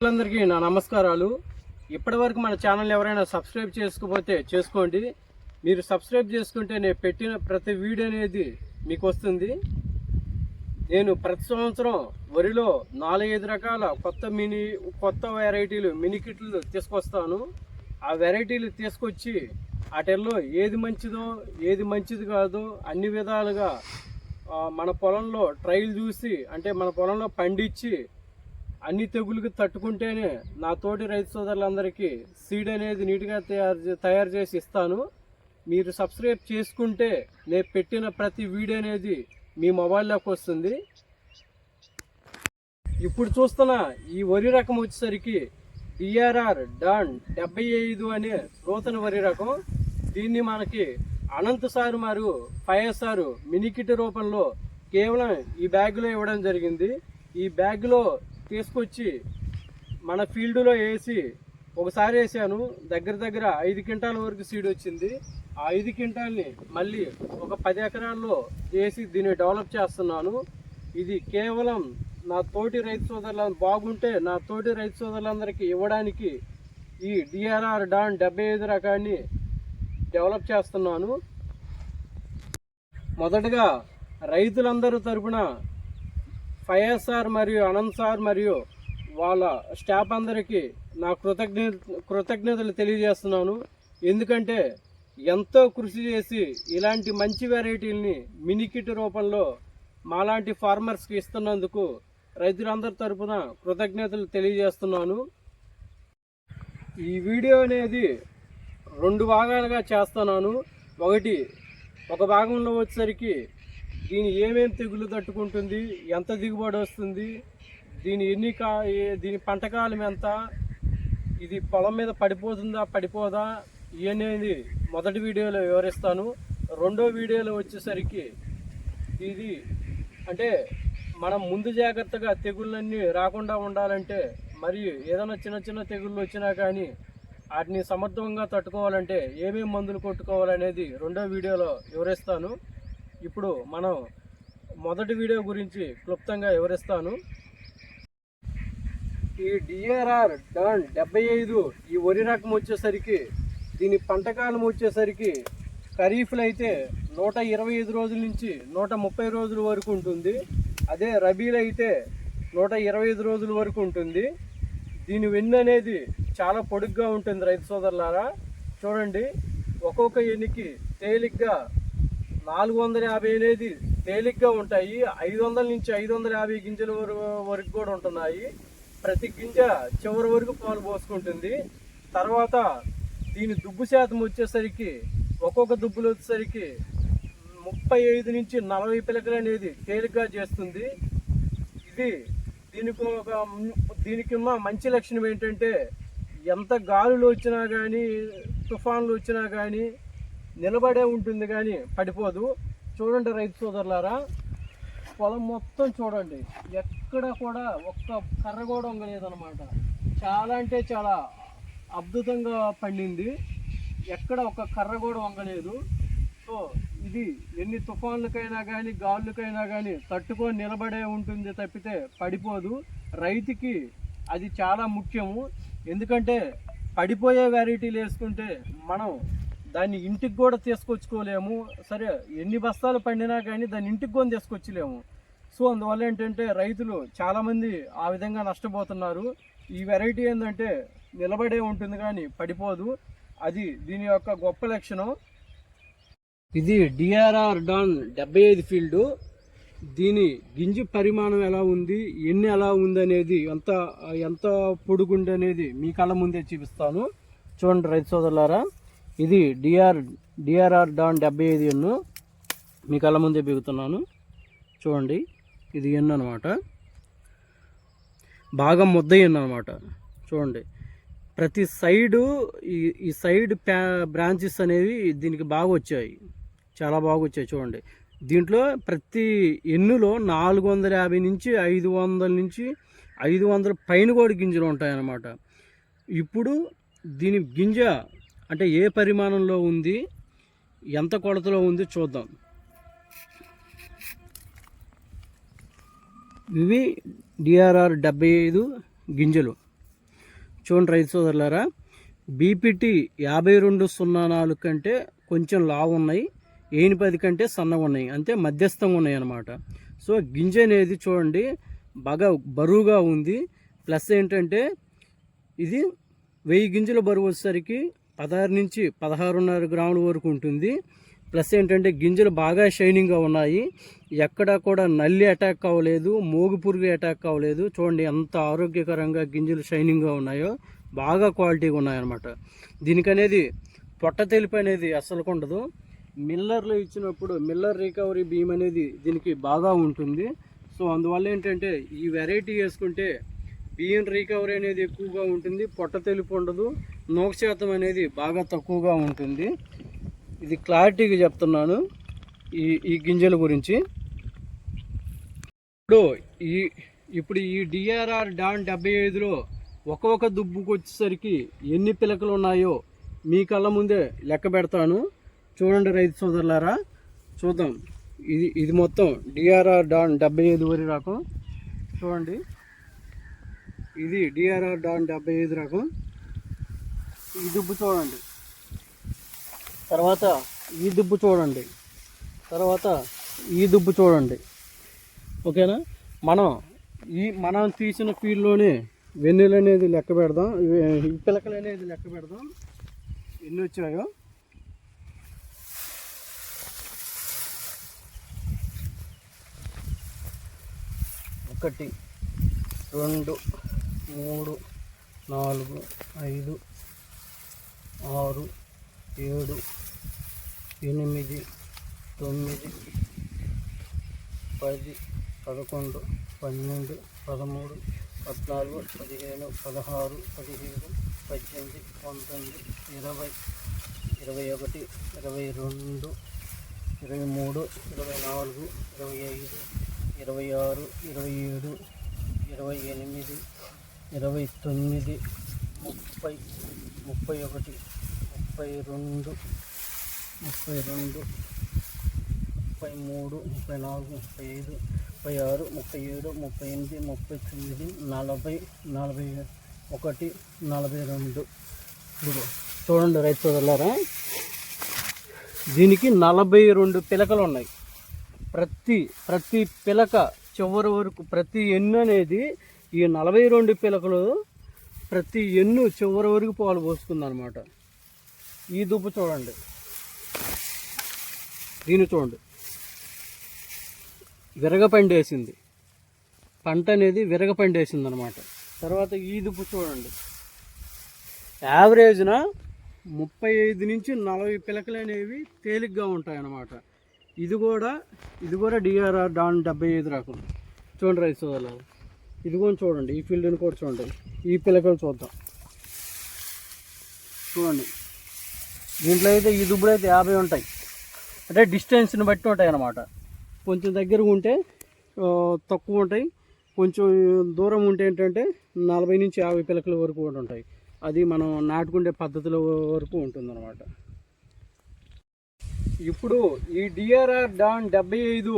అందరికీ నా నమస్కారాలు. ఇప్పటివరకు మన ఛానల్ ఎవరైనా సబ్స్క్రైబ్ చేసుకోకపోతే చేసుకోండి. మీరు సబ్స్క్రైబ్ చేసుకుంటే నేను పెట్టిన ప్రతి వీడియో అనేది మీకు వస్తుంది. నేను ప్రతి సంవత్సరం వరిలో 4-5 రకాల కొత్త వెరైటీలు మినీ కిట్లు తీసుకొస్తాను. ఆ వెరైటీలు తీసుకొచ్చి వాటిల్లో ఏది మంచిదో ఏది మంచిది కాదో అన్ని విధాలుగా మన పొలంలో ట్రయల్ చూసి, అంటే మన పొలంలో పండించి అన్ని తెగుళ్ళకి తట్టుకుంటేనే నా తోటి రైతు సోదరులందరికీ సీడ్ అనేది నీట్గా తయారు చేసి ఇస్తాను. మీరు సబ్స్క్రైబ్ చేసుకుంటే నేను పెట్టిన ప్రతి వీడియో అనేది మీ మొబైల్లోకి వస్తుంది. ఇప్పుడు చూస్తున్న ఈ వరి రకం వచ్చేసరికి DRR డాన్ 75 అనే నూతన వరి రకం. దీన్ని మనకి అనంత్ సార్ మరియు ఫైఎస్ఆర్ మినీ కిట్ రూపంలో కేవలం ఈ బ్యాగ్లో ఇవ్వడం జరిగింది. ఈ బ్యాగ్లో తీసుకొచ్చి మన ఫీల్డ్లో వేసి ఒకసారి వేసాను. దగ్గర 5 క్వింటాల వరకు సీడ్ వచ్చింది. ఆ 5 క్వింటాల్ని మళ్ళీ ఒక 10 ఎకరాల్లో వేసి దీన్ని డెవలప్ చేస్తున్నాను. ఇది కేవలం నా తోటి రైతు సోదరులు బాగుంటే నా తోటి రైతు సోదరులందరికీ ఇవ్వడానికి ఈ DRR డాన్ 75 రకాన్ని డెవలప్ చేస్తున్నాను. మొదటగా రైతులందరూ తరపున ఫైఎస్ఆర్ మరియు అనంత్ సార్ మరియు వాళ్ళ స్టాఫ్ అందరికీ నా కృతజ్ఞతలు తెలియజేస్తున్నాను. ఎందుకంటే ఎంతో కృషి చేసి ఇలాంటి మంచి వెరైటీల్ని మినీ కిట్ రూపంలో మాలాంటి ఫార్మర్స్కి ఇస్తున్నందుకు రైతులందరి తరపున కృతజ్ఞతలు తెలియజేస్తున్నాను. ఈ వీడియో అనేది 2 భాగాలుగా చేస్తున్నాను. ఒక భాగంలో వచ్చేసరికి దీని ఏమేమి తెగులు తట్టుకుంటుంది, ఎంత దిగుబడి వస్తుంది, దీని పంటకాలం ఎంత, ఇది పొలం మీద పడిపోతుందా పడిపోదా ఇవనేది మొదటి వీడియోలో వివరిస్తాను. రెండో వీడియోలో వచ్చేసరికి ఇది అంటే మనం ముందు జాగ్రత్తగా తెగుళ్ళన్నీ రాకుండా ఉండాలంటే, మరియు ఏదైనా చిన్న తెగుళ్ళు వచ్చినా కానీ వాటిని సమర్థవంగా తట్టుకోవాలంటే ఏమేమి మందులు కొట్టుకోవాలనేది రెండో వీడియోలో వివరిస్తాను. ఇప్పుడు మనం మొదటి వీడియో గురించి క్లుప్తంగా వివరిస్తాను. ఈ DRR డాన్ 75 ఈ వరి రకం వచ్చేసరికి దీని పంటకాలం వచ్చేసరికి ఖరీఫ్లో అయితే 125 రోజుల నుంచి 130 రోజుల వరకు ఉంటుంది. అదే రబీలో అయితే 125 రోజుల వరకు ఉంటుంది. దీని వెన్ను అనేది చాలా పొడుగ్గా ఉంటుంది. రైతు సోదరులారా చూడండి, ఒక్కొక్క ఎన్నికి తేలిగ్గా 450 అనేది తేలిగ్గా ఉంటాయి. 500 నుంచి 550 గింజల వరకు కూడా ఉంటున్నాయి. ప్రతి గింజ చివరి వరకు పాలు పోసుకుంటుంది. తర్వాత దీని దుబ్బు శాతం వచ్చేసరికి ఒక్కొక్క దుబ్బులు వచ్చేసరికి 35 నుంచి 40 పిలకలు అనేది తేలిగ్గా చేస్తుంది. దీనికి మంచి లక్షణం ఏంటంటే ఎంత గాలులు వచ్చినా కానీ తుఫాన్లు వచ్చినా కానీ నిలబడే ఉంటుంది కానీ పడిపోదు. చూడండి రైతు సోదరులారా, పొలం మొత్తం చూడండి, ఎక్కడ కూడా ఒక్క కర్ర కూడా వంగలేదన్నమాట. చాలా అంటే చాలా అద్భుతంగా పండింది. ఎక్కడ ఒక్క కర్ర కూడా వంగలేదు. సో ఇది ఎన్ని తుఫాన్లకైనా కానీ గాలులకైనా కానీ తట్టుకొని నిలబడే ఉంటుంది తప్పితే పడిపోదు. రైతుకి అది చాలా ముఖ్యము. ఎందుకంటే పడిపోయే వెరైటీలు వేసుకుంటే మనం దాన్ని ఇంటికి కూడా తీసుకొచ్చుకోలేము. సరే ఎన్ని బస్తాలు పండినా కానీ దాన్ని ఇంటికి కూడా తీసుకొచ్చలేము. సో అందువల్ల ఏంటంటే రైతులు చాలామంది ఆ విధంగా నష్టపోతున్నారు. ఈ వెరైటీ ఏంటంటే నిలబడే ఉంటుంది కానీ పడిపోదు. అది దీని యొక్క గొప్ప లక్షణం. ఇది DRR డాన్ 75 ఫీల్డ్. దీని గింజ పరిమాణం ఎలా ఉంది, ఎన్ని ఎలా ఉంది అనేది, ఎంత పొడుగుంది అనేది మీ కళ్ళ ముందే చూపిస్తాను. చూడండి రైతు సోదరులారా, ఇది DRR డాన్ 75 ఎన్ను మీ కళ్ళ ముందే బిగుతున్నాను. చూడండి, ఇది ఎన్ను అనమాట. బాగా ముద్ద ఎన్ను అనమాట. చూడండి, ప్రతి సైడు ఈ సైడ్ బ్రాంచెస్ అనేవి దీనికి బాగా వచ్చాయి, చాలా బాగా వచ్చాయి. చూడండి, దీంట్లో ప్రతి ఎన్నులో 450 నుంచి 500 నుంచి 500 పైన కూడా గింజలు ఉంటాయన్నమాట. ఇప్పుడు దీని గింజ అంటే ఏ పరిమాణంలో ఉంది, ఎంత కొలతలో ఉంది చూద్దాం. ఇవి DRR 75 గింజలు. చూడండి రైతు సోదరులారా, బీపీటీ 5204 కంటే కొంచెం లావు ఉన్నాయి, 10 కంటే సన్నగా ఉన్నాయి, అంటే మధ్యస్థంగా ఉన్నాయి అన్నమాట. సో గింజ అనేది చూడండి బాగా బరువుగా ఉంది. ప్లస్ ఏంటంటే ఇది 1000 గింజల బరువు వచ్చేసరికి 16 నుంచి 16.5 గ్రాముల వరకు ఉంటుంది. ప్లస్ ఏంటంటే గింజలు బాగా షైనింగ్గా ఉన్నాయి, ఎక్కడా కూడా నల్లి అటాక్ అవ్వలేదు, మోగు పురుగు అటాక్ అవ్వలేదు. చూడండి ఎంత ఆరోగ్యకరంగా గింజలు షైనింగ్గా ఉన్నాయో, బాగా క్వాలిటీగా ఉన్నాయన్నమాట. దీనికనేది పొట్ట తెలుపు అనేది అస్సలు ఉండదు. మిల్లర్లో ఇచ్చినప్పుడు మిల్లర్ రికవరీ బీమ్ అనేది దీనికి బాగా ఉంటుంది. సో అందువల్ల ఏంటంటే ఈ వెరైటీ వేసుకుంటే బియ్యం రికవరీ అనేది ఎక్కువగా ఉంటుంది, పొట్ట తెలుపు ఉండదు, నూక శాతం అనేది బాగా తక్కువగా ఉంటుంది. ఇది క్లారిటీగా చెప్తున్నాను ఈ గింజల గురించి. ఇప్పుడు ఈ డిఆర్ఆర్ డాన్ 75లో ఒక్కొక్క దుబ్బుకు వచ్చేసరికి ఎన్ని పిలకలు ఉన్నాయో మీ కళ్ళ ముందే లెక్క పెడతాను. చూడండి రైతు సోదరులారా, చూద్దాం. ఇది మొత్తం డిఆర్ఆర్ డాన్ 75 వరి రకం. చూడండి, ఇది డిఆర్ఆర్ డాన్ 75 రకం. ఈ దుబ్బు చూడండి, తర్వాత ఈ దుబ్బు చూడండి, తర్వాత ఈ దుబ్బు చూడండి. ఓకేనా? మనం తీసిన ఫీల్డ్లోనే వెన్నెలు అనేది లెక్క పెడదాం, ఈ పిలకలు అనేది లెక్క పెడదాం ఎన్ని వచ్చాయో. 1 2 3 4 5 6 7 8 9 10 11 12 13 14 15 16 17 18 19 20 21 22 23 24 25 26 27 28 29 30 31 32 33 34 35 36 37 38 39 40 41 42. ఇదిగో చూడండి రైతు సోదరులారా, దీనికి 42 పిలకలు ఉన్నాయి. ప్రతి పిలక చివరి వరకు ప్రతి ఎన్ను అనేది ఈ 42 పిలకలు ప్రతి ఎన్ను చివరి వరకు పాలు పోస్తుంది అనమాట. ఈ దుబ్బు చూడండి, దీన్ని చూడండి, విరగపండేసింది, పంట అనేది విరగపండేసింది అనమాట. తర్వాత ఈ దుబ్బు చూడండి, యావరేజ్న 35 నుంచి 40 పిలకలు అనేవి తేలిగ్గా ఉంటాయి అన్నమాట. ఇది కూడా డిఆర్ఆర్ డాన్ 75 రకం. చూడండి రైతు సోదరులారా, ఇది కూడా చూడండి, ఈ ఫీల్డ్ని కూడా చూడండి, ఈ పిలకలు చూద్దాం. చూడండి, దీంట్లో అయితే ఈ దుబ్బులు అయితే 50 ఉంటాయి, అంటే డిస్టెన్స్ని బట్టి ఉంటాయి అన్నమాట. కొంచెం దగ్గరగా ఉంటే తక్కువ ఉంటాయి, కొంచెం దూరం ఉంటే ఏంటంటే 40 నుంచి 50 పిలకల వరకు కూడా ఉంటాయి. అది మనం నాటుకుండే పద్ధతుల వరకు ఉంటుందన్నమాట. ఇప్పుడు ఈ డిఆర్ఆర్ డాన్ 75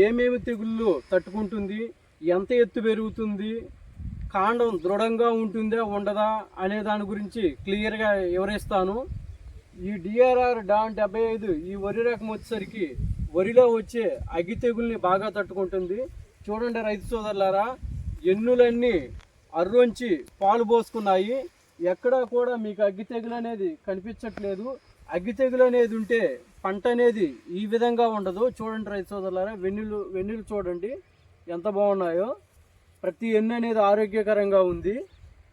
ఏమేమి తెగుళ్ళు తట్టుకుంటుంది, ఎంత ఎత్తు పెరుగుతుంది, కాండం దృఢంగా ఉంటుందా ఉండదా అనే దాని గురించి క్లియర్గా వివరిస్తాను. ఈ డిఆర్ఆర్ డాన్ 75 ఈ వరి రకం వచ్చేసరికి వరిలో వచ్చే అగ్గి తెగుల్ని బాగా తట్టుకుంటుంది. చూడండి రైతు సోదరులారా, ఎన్నులన్నీ అర్రొంచి పాలు పోసుకున్నాయి, ఎక్కడా కూడా మీకు అగ్గి తెగులు అనేది కనిపించట్లేదు. అగ్గి తెగులు అనేది ఉంటే పంట అనేది ఈ విధంగా ఉండదు. చూడండి రైతు సోదరులారా, వెన్నులు చూడండి ఎంత బాగున్నాయో, ప్రతి ఎన్ను అనేది ఆరోగ్యకరంగా ఉంది.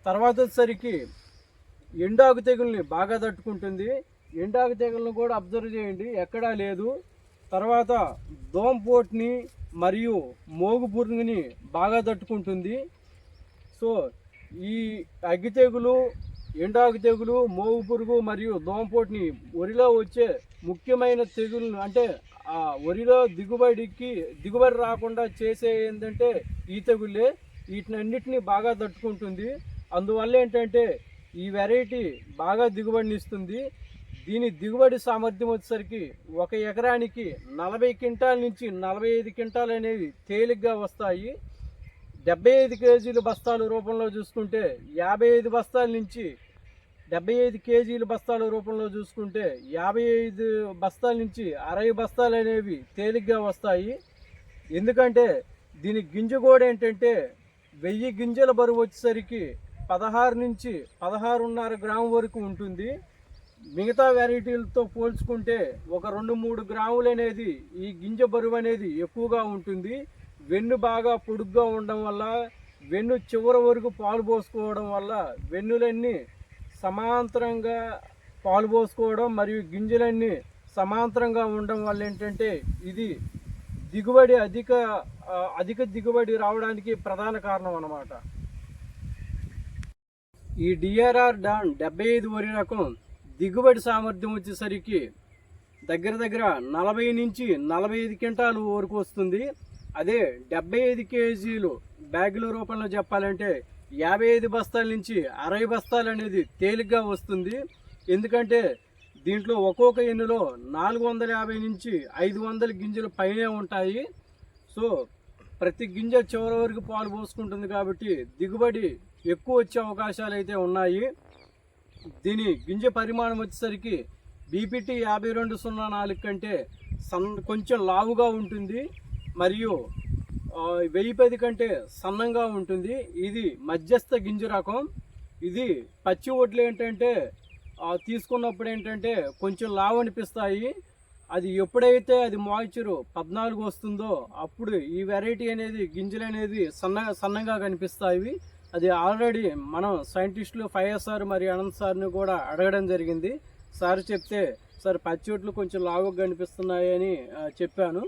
తర్వాత వచ్చేసరికి ఎండాకు తెగుల్ని బాగా తట్టుకుంటుంది. ఎండాకు తెగులను కూడా అబ్జర్వ్ చేయండి, ఎక్కడా లేదు. తర్వాత దోమపోటుని మరియు మోగు పురుగుని బాగా తట్టుకుంటుంది. సో ఈ అగ్గి తెగులు, ఎండాకు తెగులు, మోగు పురుగు మరియు దోమపోటుని వరిలో వచ్చే ముఖ్యమైన తెగులు, అంటే ఆ వరిలో దిగుబడి రాకుండా చేసే ఏంటంటే ఈ తెగుళ్ళే. వీటినన్నిటిని బాగా తట్టుకుంటుంది. అందువల్ల ఏంటంటే ఈ వెరైటీ బాగా దిగుబడిని ఇస్తుంది. దీని దిగుబడి సామర్థ్యం వచ్చేసరికి 1 ఎకరానికి 40 క్వింటాల నుంచి 45 క్వింటాలు అనేవి తేలిగ్గా వస్తాయి. 75 కేజీల బస్తాల రూపంలో చూసుకుంటే 55 బస్తాల నుంచి 75 కేజీల బస్తాల రూపంలో చూసుకుంటే 55 బస్తాల నుంచి 60 బస్తాలు అనేవి తేలిగ్గా వస్తాయి. ఎందుకంటే దీని గింజ కూడా ఏంటంటే 1000 గింజల బరువు వచ్చేసరికి 16 నుంచి 16.5 గ్రాము వరకు ఉంటుంది. మిగతా వెరైటీలతో పోల్చుకుంటే ఒక 2-3 గ్రాములు అనేది ఈ గింజ బరువు అనేది ఎక్కువగా ఉంటుంది. వెన్ను బాగా పొడుగ్గా ఉండడం వల్ల, వెన్ను చివరి వరకు పాలు పోసుకోవడం వల్ల వెన్నులన్నీ సమాంతరంగా పాలు పోసుకోవడం మరియు గింజలన్నీ సమాంతరంగా ఉండడం వల్ల ఏంటంటే ఇది దిగుబడి అధిక దిగుబడి రావడానికి ప్రధాన కారణం అన్నమాట. ఈ డిఆర్ఆర్ డాన్ 75 వరి రకం దిగుబడి సామర్థ్యం వచ్చేసరికి దగ్గర 40 నుంచి 45 క్వింటాలు వరకు వస్తుంది. అదే 75 కేజీలు బ్యాగుల రూపంలో చెప్పాలంటే 55 బస్తాల నుంచి 60 బస్తాలు అనేది తేలిగ్గా వస్తుంది. ఎందుకంటే దీంట్లో ఒక్కొక్క ఎన్నులో 450 నుంచి 500 గింజలు పైనే ఉంటాయి. సో ప్రతి గింజ చివరి వరకు పాలు పోసుకుంటుంది కాబట్టి దిగుబడి ఎక్కువ వచ్చే అవకాశాలు అయితే ఉన్నాయి. దీని గింజ పరిమాణం వచ్చేసరికి బీపీటీ 5204 కంటే కొంచెం లావుగా ఉంటుంది మరియు 1010 కంటే సన్నంగా ఉంటుంది. ఇది మధ్యస్థ గింజ రకం. ఇది పచ్చి వడ్లు ఏంటంటే తీసుకున్నప్పుడు ఏంటంటే కొంచెం లావు అనిపిస్తాయి. అది ఎప్పుడైతే అది మాయిశ్చర్ 14 వస్తుందో అప్పుడు ఈ వెరైటీ అనేది గింజలు అనేది సన్నగా కనిపిస్తాయి. అది ఆల్రెడీ మనం సైంటిస్టులు 5SR మరియు అనంత్ సార్ని కూడా అడగడం జరిగింది. సార్ చెప్తే సార్ పచ్చి వడ్లు కొంచెం లావుగా కనిపిస్తున్నాయి అని చెప్పాను.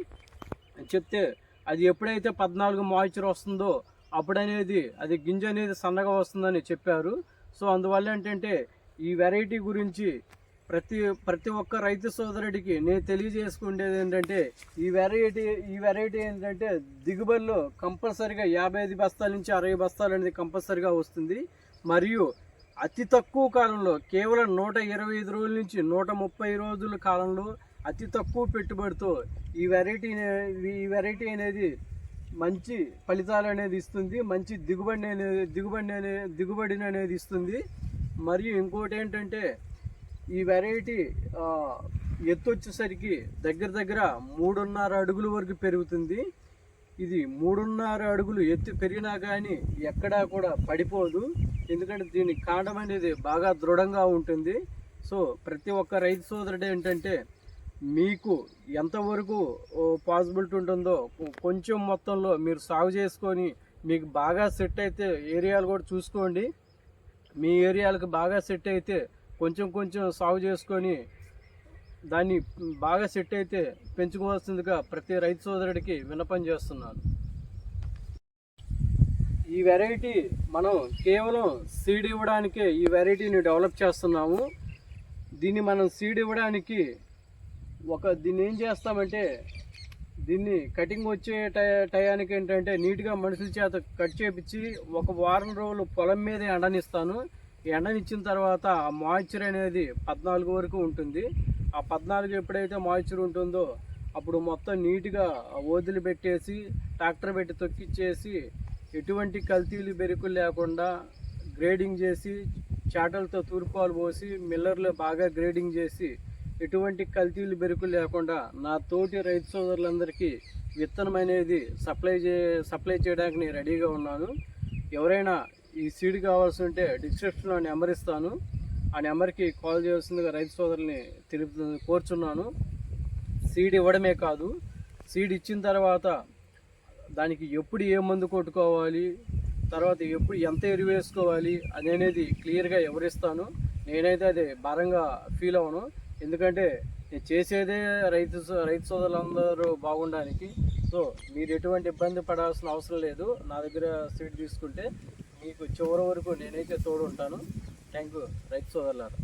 చెప్తే అది ఎప్పుడైతే 14 మాయిశ్చర్ వస్తుందో అప్పుడనేది అది గింజ అనేది సన్నగా వస్తుందని చెప్పారు. సో అందువల్ల ఏంటంటే ఈ వెరైటీ గురించి ప్రతి ఒక్క రైతు సోదరుడికి నేను తెలియజేసుకునేది ఏంటంటే ఈ వెరైటీ ఏంటంటే దిగుబడిలో కంపల్సరిగా 55 బస్తాల నుంచి 60 బస్తాలు అనేది కంపల్సరిగా వస్తుంది. మరియు అతి తక్కువ కాలంలో కేవలం 125 రోజుల నుంచి 130 రోజుల కాలంలో అతి తక్కువ పెట్టుబడితో ఈ వెరైటీ అనేది మంచి ఫలితాలు అనేది ఇస్తుంది, మంచి దిగుబడిని అనేది ఇస్తుంది. మరియు ఇంకోటి ఏంటంటే ఈ వెరైటీ ఎత్తు వచ్చేసరికి దగ్గర 3.5 అడుగుల వరకు పెరుగుతుంది. ఇది 3.5 అడుగులు ఎత్తు పెరిగినా కానీ ఎక్కడా కూడా పడిపోదు. ఎందుకంటే దీని కాండం అనేది బాగా దృఢంగా ఉంటుంది. సో ప్రతి ఒక్క రైతు సోదరుడు ఏంటంటే మీకు ఎంతవరకు పాసిబిలిటీ ఉంటుందో కొంచెం మొత్తంలో మీరు సాగు చేసుకొని మీకు బాగా సెట్ అయితే ఏరియాలు కూడా చూసుకోండి. మీ ఏరియాలకు బాగా సెట్ అయితే కొంచెం సాగు చేసుకొని దాన్ని బాగా సెట్ అయితే పెంచుకోవాల్సిందిగా ప్రతి రైతు సోదరుడికి విన్నపం చేస్తున్నాను. ఈ వెరైటీ మనం కేవలం సీడ్ ఇవ్వడానికే ఈ వెరైటీని డెవలప్ చేస్తున్నాము. దీన్ని మనం సీడ్ ఇవ్వడానికి దీన్ని ఏం చేస్తామంటే దీన్ని కటింగ్ వచ్చే టయానికి ఏంటంటే నీట్గా మనుషుల చేత కట్ చేపించి ఒక వారం రోజులు పొలం మీద ఎండనిస్తాను. ఎండనిచ్చిన తర్వాత ఆ మాయిశ్చర్ అనేది 14 వరకు ఉంటుంది. ఆ 14 ఎప్పుడైతే మాయిశ్చర్ ఉంటుందో అప్పుడు మొత్తం నీట్గా వదిలిపెట్టేసి ట్రాక్టర్ పెట్టి తొక్కిచ్చేసి ఎటువంటి కల్తీలు బెరుకులు లేకుండా గ్రేడింగ్ చేసి చాటలతో తూర్పాలు పోసి మిల్లర్లో బాగా గ్రేడింగ్ చేసి ఎటువంటి కల్తీలు బెరుకులు లేకుండా నా తోటి రైతు సోదరులందరికీ విత్తనం అనేది సప్లై చేయడానికి నేను రెడీగా ఉన్నాను. ఎవరైనా ఈ సీడ్ కావాల్సి ఉంటే డిస్క్రిప్షన్లో నెంబర్ ఇస్తాను. ఆ నెంబర్కి కాల్ చేయాల్సిందిగా రైతు సోదరుల్ని కోరుచున్నాను. సీడ్ ఇవ్వడమే కాదు, సీడ్ ఇచ్చిన తర్వాత దానికి ఎప్పుడు ఏ మందు కొట్టుకోవాలి, తర్వాత ఎప్పుడు ఎంత ఎరువు వేసుకోవాలి అనేది క్లియర్గా వివరిస్తాను. నేనైతే అది భారంగా ఫీల్ అవ్వను. ఎందుకంటే నేను చేసేదే రైతు సోదరులందరూ బాగుండడానికి. సో మీరు ఎటువంటి ఇబ్బంది పడాల్సిన అవసరం లేదు. నా దగ్గర సీడ్ తీసుకుంటే మీకు చివరి వరకు నేనైతే తోడు ఉంటాను. థ్యాంక్ యూ రైతు సోదరులారా.